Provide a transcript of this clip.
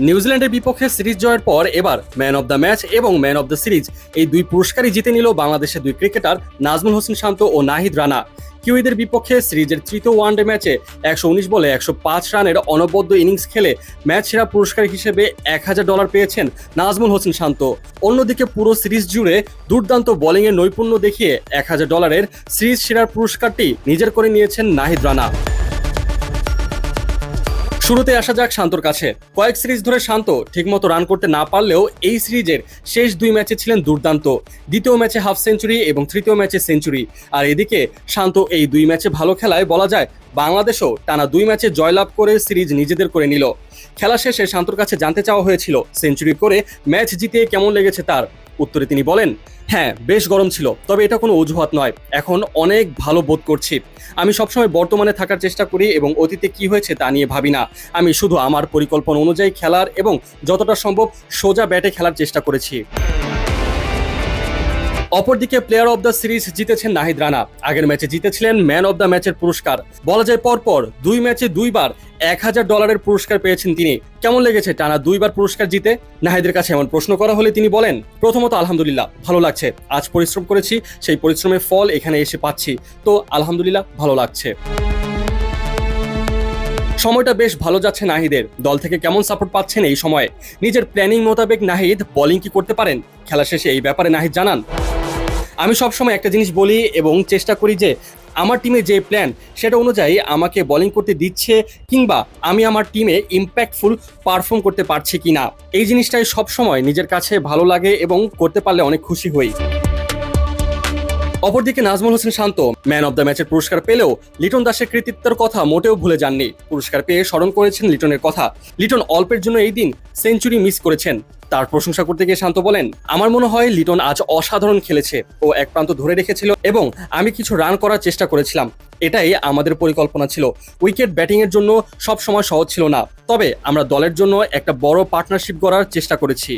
নিউজিল্যান্ডের বিপক্ষে সিরিজ জয়ের পর এবার ম্যান অব দ্য ম্যাচ এবং ম্যান অব দ্য সিরিজ এই দুই পুরস্কারই জিতে নিল বাংলাদেশের দুই ক্রিকেটার নাজমুল হোসেন শান্ত ও নাহিদ রানা। কিউইদের বিপক্ষে সিরিজের তৃতীয় ওয়ানডে ম্যাচে ১১৯ বলে ১০৫ রানের অনবদ্য ইনিংস খেলে ম্যাচ সেরা পুরস্কার হিসেবে $১,০০০ পেয়েছেন নাজমুল হোসেন শান্ত। অন্যদিকে পুরো সিরিজ জুড়ে দুর্দান্ত বোলিংয়ের নৈপুণ্য দেখিয়ে $১,০০০ সিরিজ সেরার পুরস্কারটি নিজের করে নিয়েছেন নাহিদ রানা। শুরুতে আসা যাক শান্তর কাছে। কয়েক সিরিজ ধরে শান্ত ঠিকমতো রান করতে না পারলেও এই সিরিজের শেষ দুই ম্যাচে ছিলেন দুর্দান্ত। দ্বিতীয় ম্যাচে হাফ সেঞ্চুরি এবং তৃতীয় ম্যাচে সেঞ্চুরি। আর এদিকে শান্ত এই দুই ম্যাচে ভালো খেলায় বলা যায় বাংলাদেশও টানা দুই ম্যাচে জয়লাভ করে সিরিজ নিজেদের করে নিল। খেলা শেষে শান্তর কাছে জানতে চাওয়া হয়েছিল সেঞ্চুরি করে ম্যাচ জিতে কেমন লেগেছে তার। উত্তরে তিনি বলেন, হ্যাঁ বেশ গরম ছিল, তবে এটা কোনো অজুহাত নয়, এখন অনেক ভালো বোধ করছি। আমি সবসময় বর্তমানে থাকার চেষ্টা করি এবং অতীতে কি হয়েছে তা নিয়ে ভাবি না। আমি শুধু আমার পরিকল্পনা অনুযায়ী খেলার এবং যতটা সম্ভব সোজা ব্যাটে খেলার চেষ্টা করেছি। অপরদিকে প্লেয়ার অব দ্য সিরিজ জিতেছেন নাহিদ রানা। আগের ম্যাচে জিতেছিলেন ম্যান অব দ্য ম্যাচের পুরস্কার। বলা যায় পরপর দুই ম্যাচে দুইবার $১,০০০ পুরস্কার পেয়েছেন তিনি। কেমন লেগেছে টানা দুইবার পুরস্কার জিতে? নাহিদের কাছে এমন প্রশ্ন করা হলে তিনি বলেন, প্রথমত আলহামদুলিল্লাহ ভালো লাগছে, আজ পরিশ্রম করেছি, সেই পরিশ্রমের ফল এখানে এসে পাচ্ছি, তো আলহামদুলিল্লাহ ভালো লাগছে। সময়টা বেশ ভালো যাচ্ছে নাহিদের। দল থেকে কেমন সাপোর্ট পাচ্ছেন এই সময়ে? নিজের প্ল্যানিং মোতাবেক নাহিদ বোলিং কি করতে পারেন? খেলা শেষে এই ব্যাপারে নাহিদ জানান, আমি সবসময় একটা জিনিস বলি এবং চেষ্টা করি যে আমার টিমে যে প্ল্যান সেটা অনুযায়ী আমাকে বোলিং করতে দিচ্ছে কিংবা আমি আমার টিমে ইম্প্যাক্টফুল পারফর্ম করতে পারছি কিনা, এই জিনিসটাই সবসময় নিজের কাছে ভালো লাগে এবং করতে পারলে অনেক খুশি হই। অপরদিকে নাজমুল হোসেন শান্ত ম্যান অব দ্য ম্যাচের পুরস্কার পেলেও লিটন দাসের কৃতিত্বের কথা মোটেও ভুলে যাননি। পুরস্কার পেয়ে স্মরণ করেছেন লিটনের কথা। লিটন অল্পের জন্য এই দিন সেঞ্চুরি মিস করেছেন। তার প্রশংসা করতে গিয়ে শান্ত বলেন, আমার মনে হয় লিটন আজ অসাধারণ খেলেছে। ও এক প্রান্ত ধরে রেখেছিল এবং আমি কিছু রান করার চেষ্টা করেছিলাম। এটাই আমাদের পরিকল্পনা ছিল। উইকেট ব্যাটিং এর জন্য সব সময় সহজ ছিল না, তবে আমরা দলের জন্য একটা বড় পার্টনারশিপ গড়ার চেষ্টা করেছি।